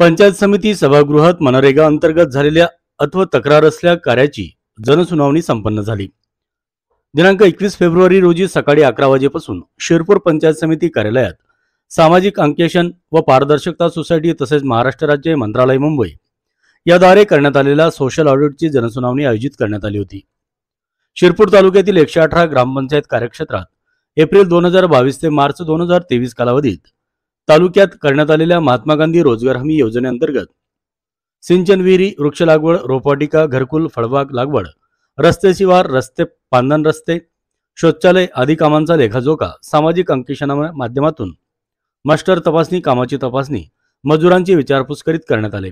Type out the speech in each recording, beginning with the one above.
पंचायत समिती सभागृहात मनरेगा अंतर्गत झालेल्या अथवा तक्रार असल्या कार्याची जनसुनावणी संपन्न झाली। दिनांक 21 फेब्रुवारी रोजी सकाळी 11 वाजेपासून शिरपूर पंचायत समिती कार्यालयात सामाजिक अंकेशन व पारदर्शकता सोसायटी तसेच महाराष्ट्र राज्य मंत्रालय मुंबई याद्वारे करण्यात आलेल्या सोशल ऑडिटची जनसुनावणी आयोजित करण्यात आली होती। शिरपूर तालुक्यातील 118 ग्रामपंचायत कार्यक्षेत्रात एप्रिल 2022 ते मार्च 2023 कालावधीत तालुक्यात करण्यात आलेल्या महात्मा गांधी रोजगार हमी योजनेअंतर्गत सिंचन विहिरी, वृक्ष लागवड, रोपवाटिका, घरकुल, फळबाग लागवड, रस्ते शिवार, रस्ते, पांधन रस्ते, शौचालय आदी कामांचा लेखाजोखा सामाजिक अंकेशना माध्यमातून मास्टर तपासणी कामाची तपासणी, मजुरांची विचारपूस करीत करण्यात आले।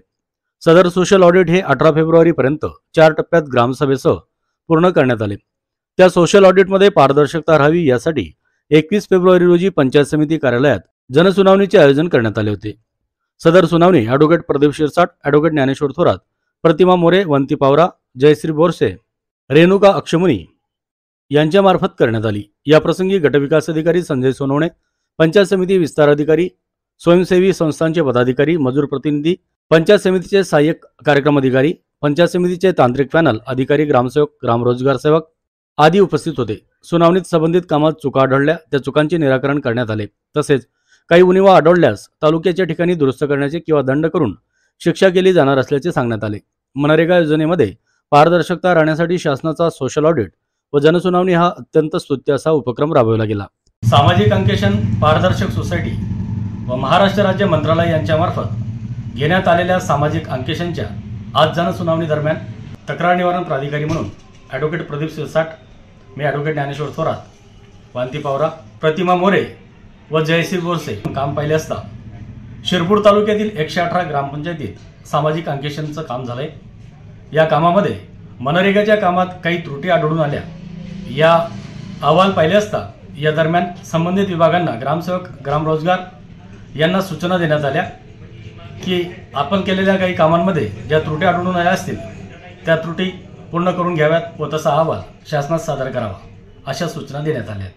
सदर सोशल ऑडिट हे 18 फेब्रुवारी पर्यंत 4 टप्प्यात ग्रामसभेसह पूर्ण करण्यात आले। त्या सोशल ऑडिटमध्ये पारदर्शकता राहावी यासाठी 21 फेब्रुवारी रोजी पंचायत समिती कार्यालयात जनसुनावणीचे आयोजन करण्यात आले होते। सदर सुनावणी ॲडव्होकेट प्रदीप शिरसाट, ॲडव्होकेट ज्ञानेश्वर थोरात, प्रतिमा मोरे, वंती पावरा, जयश्री बोरसे, रेणुका अक्षमुनी यांच्या मार्फत करण्यात आली। या प्रसंगी गटविकास अधिकारी संजय सोनवणे, पंचायत समिती विस्तार अधिकारी, स्वयंसेवी संस्थांचे पदाधिकारी, मजूर प्रतिनिधी, पंचायत समितीचे सहाय्यक कार्यक्रम अधिकारी, पंचायत समितीचे तांत्रिक पॅनल अधिकारी, ग्रामसेवक, ग्रामरोजगार सेवक आदी उपस्थित होते। सुनावणीत संबंधित कामात चुका आढळल्या त्या चुकांचे निराकरण करण्यात आले। तसेच काही उणिवा आढळल्यास तालुक्याच्या ठिकाणी दुरुस्त करण्याचे किंवा दंड करून शिक्षा केली जाणार असल्याचे सांगण्यात आले। मनरेगा योजनेमध्ये पारदर्शकता राहण्यासाठी शासनाचा सोशल ऑडिट व जनसुनावणी हा अत्यंत स्तुत्य असा उपक्रम राबवला गेला। सामाजिक अंकेशन पारदर्शक सोसायटी व महाराष्ट्र राज्य मंत्रालय यांच्यामार्फत घेण्यात आलेल्या सामाजिक अंकेशनच्या आज जनसुनावणी दरम्यान तक्रार निवारण प्राधिकारी म्हणून ॲडव्होकेट प्रदीप शिरसाट, मी ॲडव्होकेट ज्ञानेश्वर थोरात, वंती पावरा, प्रतिमा मोरे व जयश्री बोरसे काम पाहिले असता शिरपूर तालुक्यातील 118 ग्रामपंचायतीत सामाजिक अंकेशनचं काम झालंय। या कामामध्ये मनरेगाच्या कामात काही त्रुटी आढळून आल्या। या अहवाल पाहिले असता या दरम्यान संबंधित विभागांना, ग्रामसेवक, ग्रामरोजगार यांना सूचना देण्यात आल्या की आपण केलेल्या काही कामांमध्ये ज्या त्रुटी आढळून आल्या असतील त्या त्रुटी पूर्ण करून घ्याव्यात व तसा अहवाल शासनास सादर करावा अशा सूचना देण्यात आल्या।